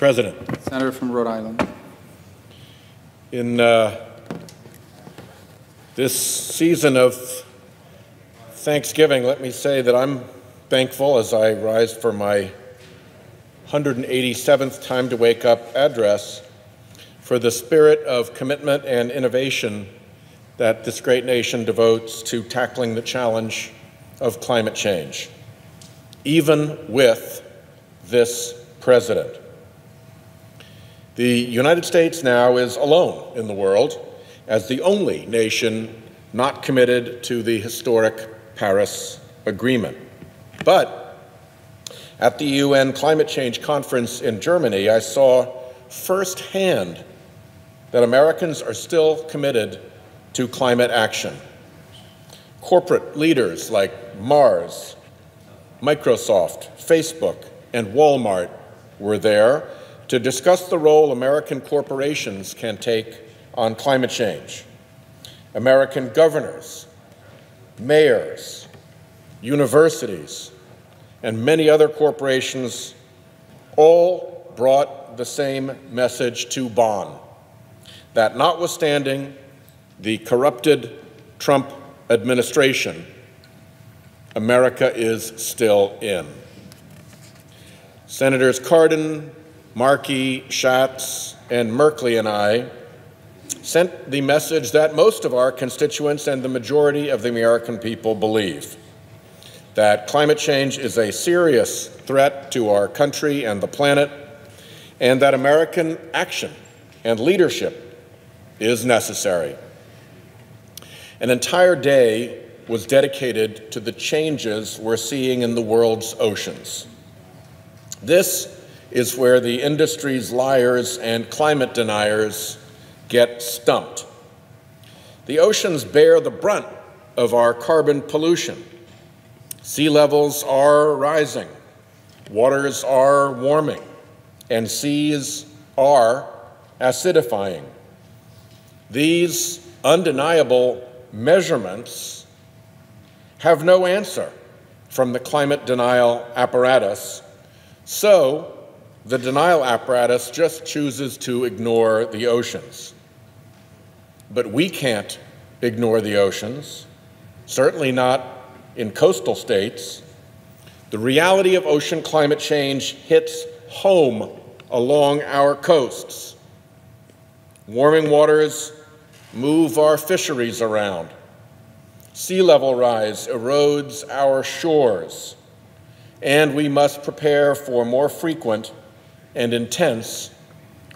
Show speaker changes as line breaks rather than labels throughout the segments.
President.
Senator from Rhode Island.
In this season of Thanksgiving, let me say that I'm thankful as I rise for my 187th time to wake up address for the spirit of commitment and innovation that this great nation devotes to tackling the challenge of climate change, even with this president. The United States now is alone in the world as the only nation not committed to the historic Paris Agreement. But at the UN Climate Change Conference in Germany, I saw firsthand that Americans are still committed to climate action. Corporate leaders like Mars, Microsoft, Facebook, and Walmart were there to discuss the role American corporations can take on climate change. American governors, mayors, universities, and many other corporations all brought the same message to Bonn, that notwithstanding the corrupted Trump administration, America is still in. Senators Cardin, Markey, Schatz, and Merkley and I sent the message that most of our constituents and the majority of the American people believe, that climate change is a serious threat to our country and the planet, and that American action and leadership is necessary. An entire day was dedicated to the changes we're seeing in the world's oceans. This is where the industry's liars and climate deniers get stumped. The oceans bear the brunt of our carbon pollution. Sea levels are rising, waters are warming, and seas are acidifying. These undeniable measurements have no answer from the climate denial apparatus, so the denial apparatus just chooses to ignore the oceans. But we can't ignore the oceans, certainly not in coastal states. The reality of ocean climate change hits home along our coasts. Warming waters move our fisheries around. Sea level rise erodes our shores, and we must prepare for more frequent and intense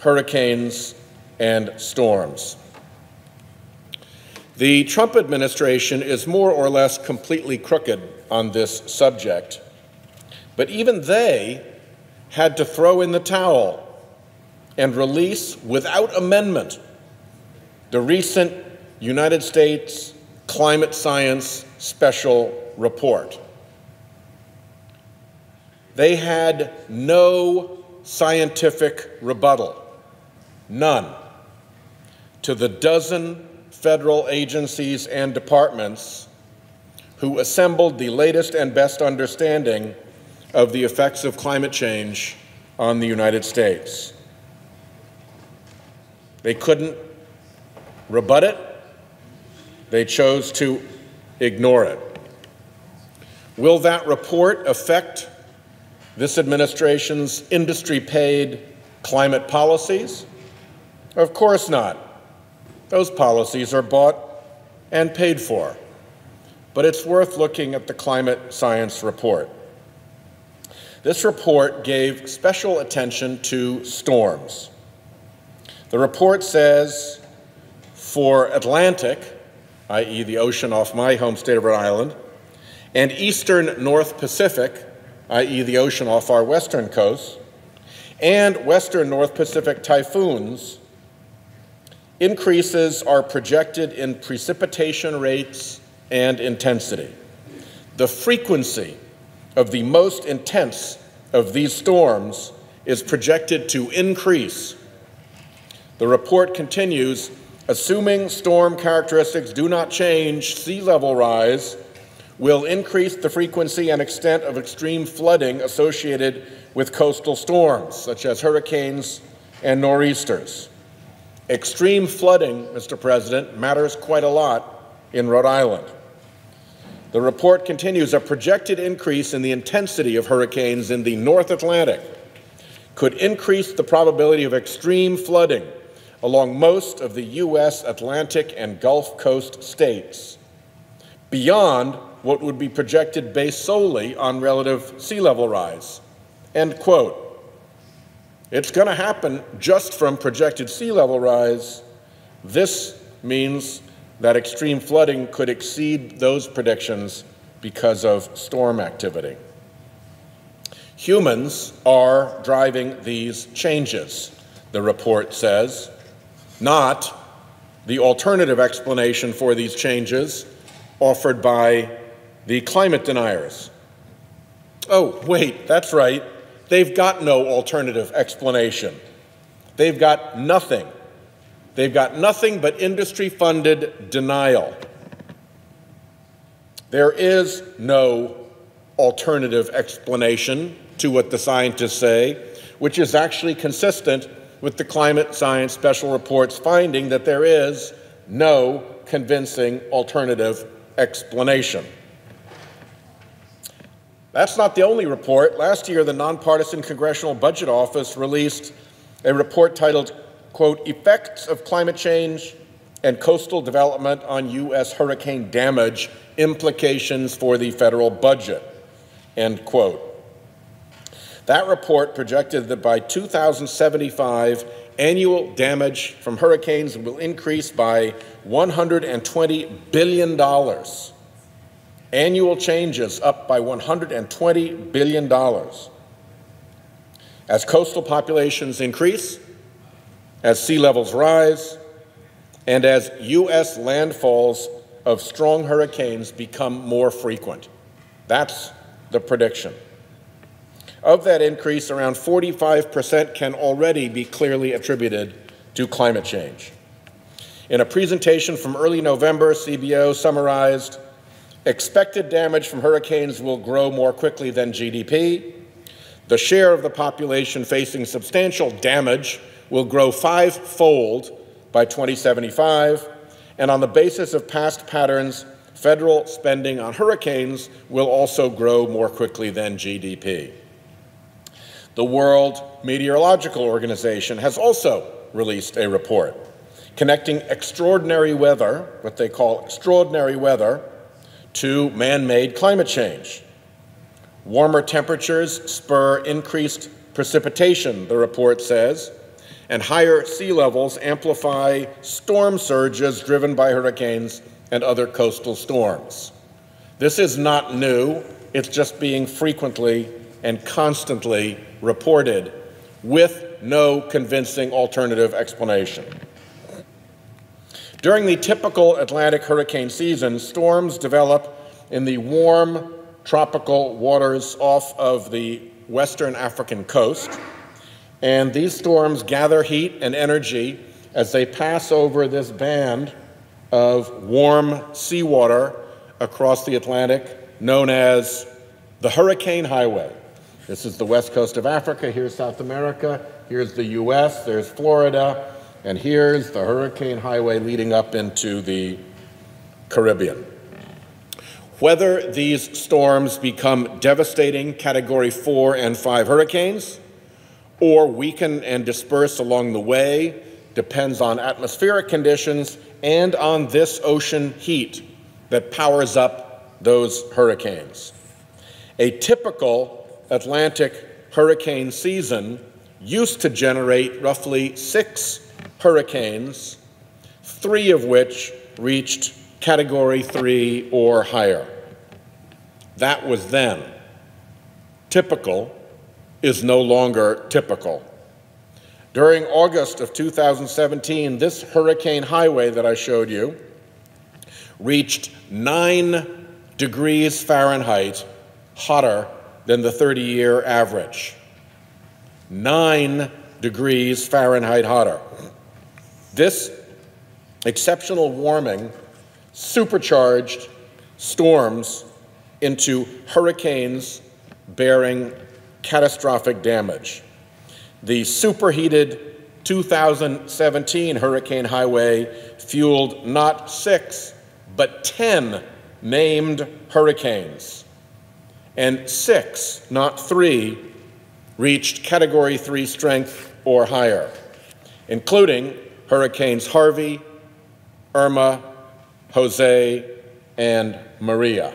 hurricanes and storms. The Trump administration is more or less completely crooked on this subject, but even they had to throw in the towel and release without amendment the recent United States Climate Science Special Report. They had no scientific rebuttal, none, to the dozen federal agencies and departments who assembled the latest and best understanding of the effects of climate change on the United States. They couldn't rebut it. They chose to ignore it. Will that report affect this administration's industry-paid climate policies? Of course not. Those policies are bought and paid for. But it's worth looking at the climate science report. This report gave special attention to storms. The report says for Atlantic, i.e. the ocean off my home state of Rhode Island, and eastern North Pacific, i.e. the ocean off our western coast, and western North Pacific typhoons, increases are projected in precipitation rates and intensity. The frequency of the most intense of these storms is projected to increase. The report continues, assuming storm characteristics do not change, sea level rise will increase the frequency and extent of extreme flooding associated with coastal storms, such as hurricanes and nor'easters. Extreme flooding, Mr. President, matters quite a lot in Rhode Island. The report continues, a projected increase in the intensity of hurricanes in the North Atlantic could increase the probability of extreme flooding along most of the U.S. Atlantic and Gulf Coast states, beyond what would be projected based solely on relative sea level rise. End quote. It's going to happen just from projected sea level rise. This means that extreme flooding could exceed those predictions because of storm activity. Humans are driving these changes, the report says, not the alternative explanation for these changes offered by the climate deniers. Oh, wait, that's right. They've got no alternative explanation. They've got nothing. They've got nothing but industry-funded denial. There is no alternative explanation to what the scientists say, which is actually consistent with the Climate Science Special Report's finding that there is no convincing alternative explanation. That's not the only report. Last year, the nonpartisan Congressional Budget Office released a report titled, quote, Effects of Climate Change and Coastal Development on U.S. Hurricane Damage, Implications for the Federal Budget, end quote. That report projected that by 2075, annual damage from hurricanes will increase by $120 billion. Annual changes up by $120 billion. As coastal populations increase, as sea levels rise, and as U.S. landfalls of strong hurricanes become more frequent. That's the prediction. Of that increase, around 45% can already be clearly attributed to climate change. In a presentation from early November, CBO summarized, expected damage from hurricanes will grow more quickly than GDP. The share of the population facing substantial damage will grow five-fold by 2075, and on the basis of past patterns, federal spending on hurricanes will also grow more quickly than GDP. The World Meteorological Organization has also released a report connecting extraordinary weather, what they call extraordinary weather, to man-made climate change. Warmer temperatures spur increased precipitation, the report says, and higher sea levels amplify storm surges driven by hurricanes and other coastal storms. This is not new. It's just being frequently and constantly reported with no convincing alternative explanation. During the typical Atlantic hurricane season, storms develop in the warm tropical waters off of the western African coast, and these storms gather heat and energy as they pass over this band of warm seawater across the Atlantic known as the Hurricane Highway. This is the west coast of Africa, here's South America, here's the US, there's Florida, and here's the Hurricane Highway leading up into the Caribbean. Whether these storms become devastating Category 4 and 5 hurricanes or weaken and disperse along the way depends on atmospheric conditions and on this ocean heat that powers up those hurricanes. A typical Atlantic hurricane season used to generate roughly 6 hurricanes, 3 of which reached Category 3 or higher. That was then. Typical is no longer typical. During August of 2017, this hurricane highway that I showed you reached 9 degrees Fahrenheit hotter than the 30-year average. 9 degrees Fahrenheit hotter. This exceptional warming supercharged storms into hurricanes bearing catastrophic damage. The superheated 2017 hurricane highway fueled not 6, but 10 named hurricanes. And 6, not 3, reached Category 3 strength or higher, including Hurricanes Harvey, Irma, Jose, and Maria.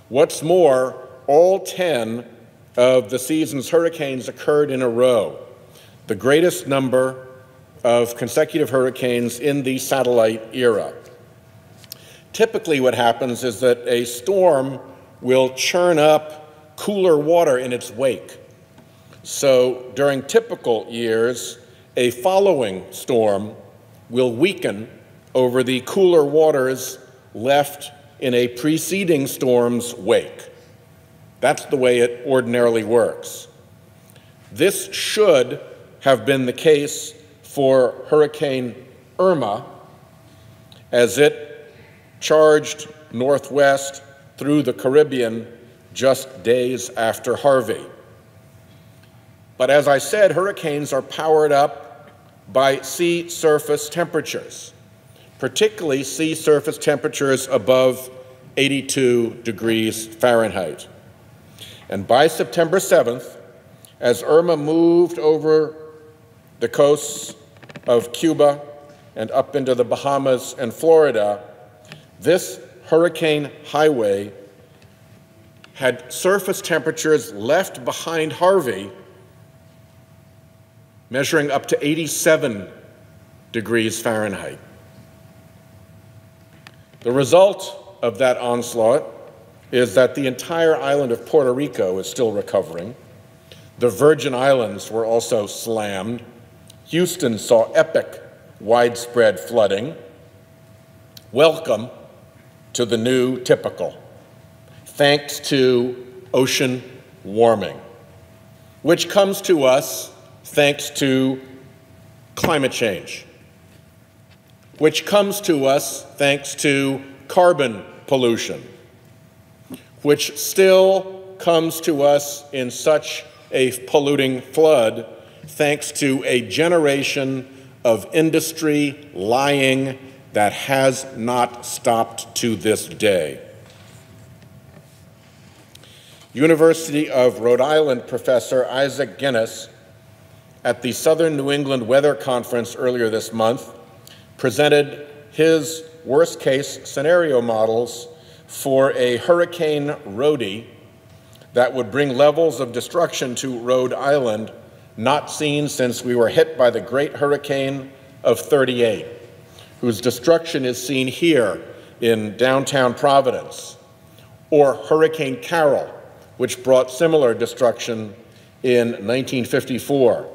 What's more, all 10 of the season's hurricanes occurred in a row, the greatest number of consecutive hurricanes in the satellite era. Typically what happens is that a storm will churn up cooler water in its wake. So during typical years, a following storm will weaken over the cooler waters left in a preceding storm's wake. That's the way it ordinarily works. This should have been the case for Hurricane Irma as it charged northwest through the Caribbean just days after Harvey. But as I said, hurricanes are powered up by sea surface temperatures, particularly sea surface temperatures above 82 degrees Fahrenheit. And by September 7th, as Irma moved over the coasts of Cuba and up into the Bahamas and Florida, this hurricane highway had surface temperatures left behind Harvey measuring up to 87 degrees Fahrenheit. The result of that onslaught is that the entire island of Puerto Rico is still recovering. The Virgin Islands were also slammed. Houston saw epic, widespread flooding. Welcome to the new typical, thanks to ocean warming, which comes to us thanks to climate change, which comes to us thanks to carbon pollution, which still comes to us in such a polluting flood thanks to a generation of industry lying that has not stopped to this day. University of Rhode Island professor Isaac Guinness at the Southern New England Weather Conference earlier this month presented his worst-case scenario models for a hurricane roadie that would bring levels of destruction to Rhode Island not seen since we were hit by the Great Hurricane of '38, whose destruction is seen here in downtown Providence, or Hurricane Carol, which brought similar destruction in 1954.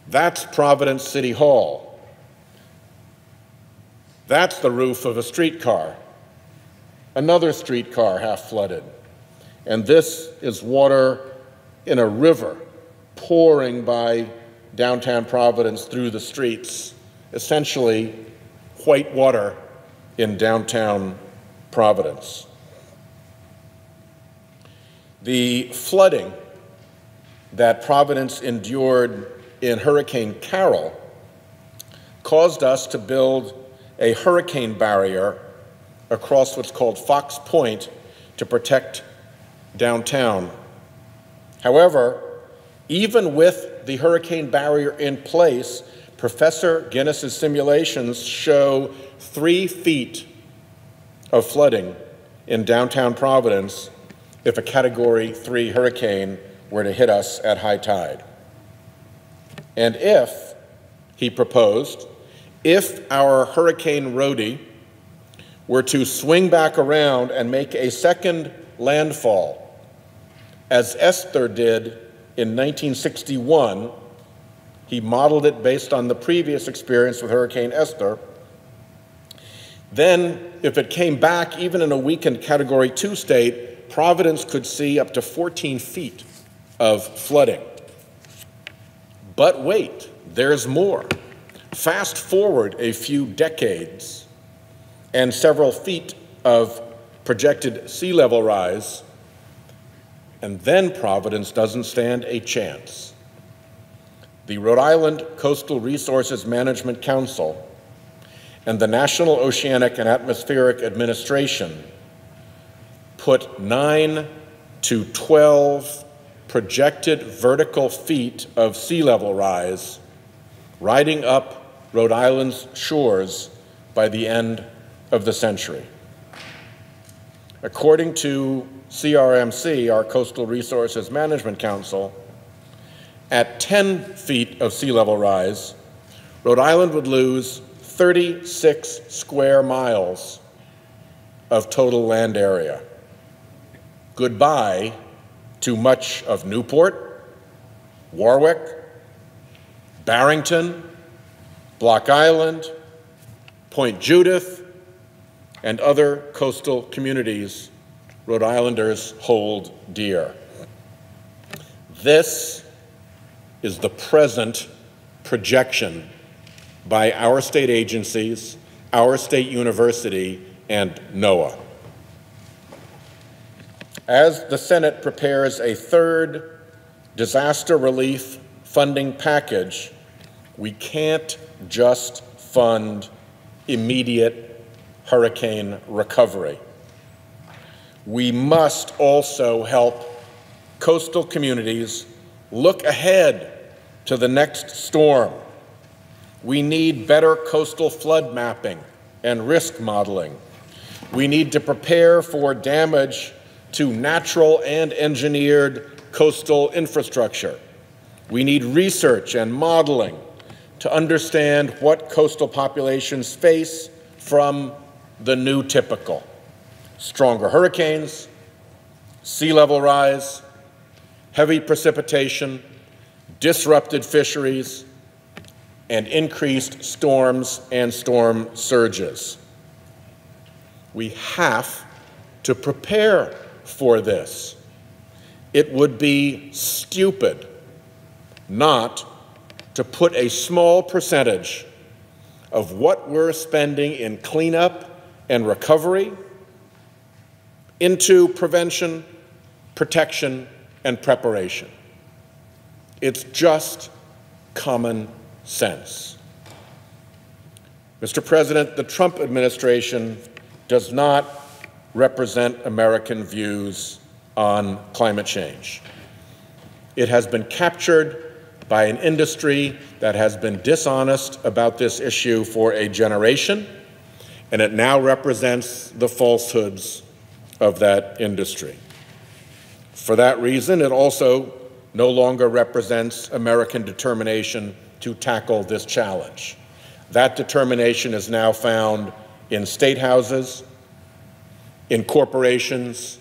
That's Providence City Hall. That's the roof of a streetcar. Another streetcar half flooded. And this is water in a river pouring by downtown Providence through the streets, essentially white water in downtown Providence. The flooding that Providence endured in Hurricane Carol caused us to build a hurricane barrier across what's called Fox Point to protect downtown. However, even with the hurricane barrier in place, Professor Guinness's simulations show 3 feet of flooding in downtown Providence if a Category 3 hurricane were to hit us at high tide. And if, he proposed, if our hurricane roadie were to swing back around and make a second landfall, as Esther did in 1961, he modeled it based on the previous experience with Hurricane Esther, then if it came back even in a weakened Category 2 state, Providence could see up to 14 feet of flooding. But wait, there's more. Fast forward a few decades, and several feet of projected sea level rise, and then Providence doesn't stand a chance. The Rhode Island Coastal Resources Management Council and the National Oceanic and Atmospheric Administration put 9 to 12 projected vertical feet of sea level rise riding up Rhode Island's shores by the end of the century. According to CRMC, our Coastal Resources Management Council, at 10 feet of sea level rise, Rhode Island would lose 36 square miles of total land area. Goodbye to much of Newport, Warwick, Barrington, Block Island, Point Judith, and other coastal communities Rhode Islanders hold dear. This is the present projection by our state agencies, our state university, and NOAA. As the Senate prepares a third disaster relief funding package, we can't just fund immediate hurricane recovery. We must also help coastal communities look ahead to the next storm. We need better coastal flood mapping and risk modeling. We need to prepare for damage to natural and engineered coastal infrastructure. We need research and modeling to understand what coastal populations face from the new typical: stronger hurricanes, sea level rise, heavy precipitation, disrupted fisheries, and increased storms and storm surges. We have to prepare for this. It would be stupid not to put a small percentage of what we're spending in cleanup and recovery into prevention, protection, and preparation. It's just common sense. Mr. President, the Trump administration does not represent American views on climate change. It has been captured by an industry that has been dishonest about this issue for a generation, and it now represents the falsehoods of that industry. For that reason, it also no longer represents American determination to tackle this challenge. That determination is now found in state houses, in corporations,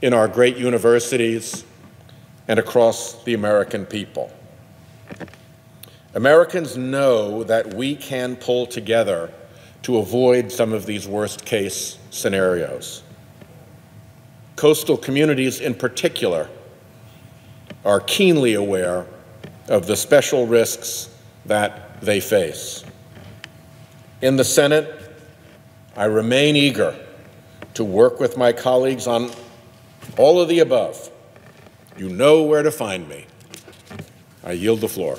in our great universities, and across the American people. Americans know that we can pull together to avoid some of these worst-case scenarios. Coastal communities in particular are keenly aware of the special risks that they face. In the Senate, I remain eager to work with my colleagues on all of the above. You know where to find me. I yield the floor.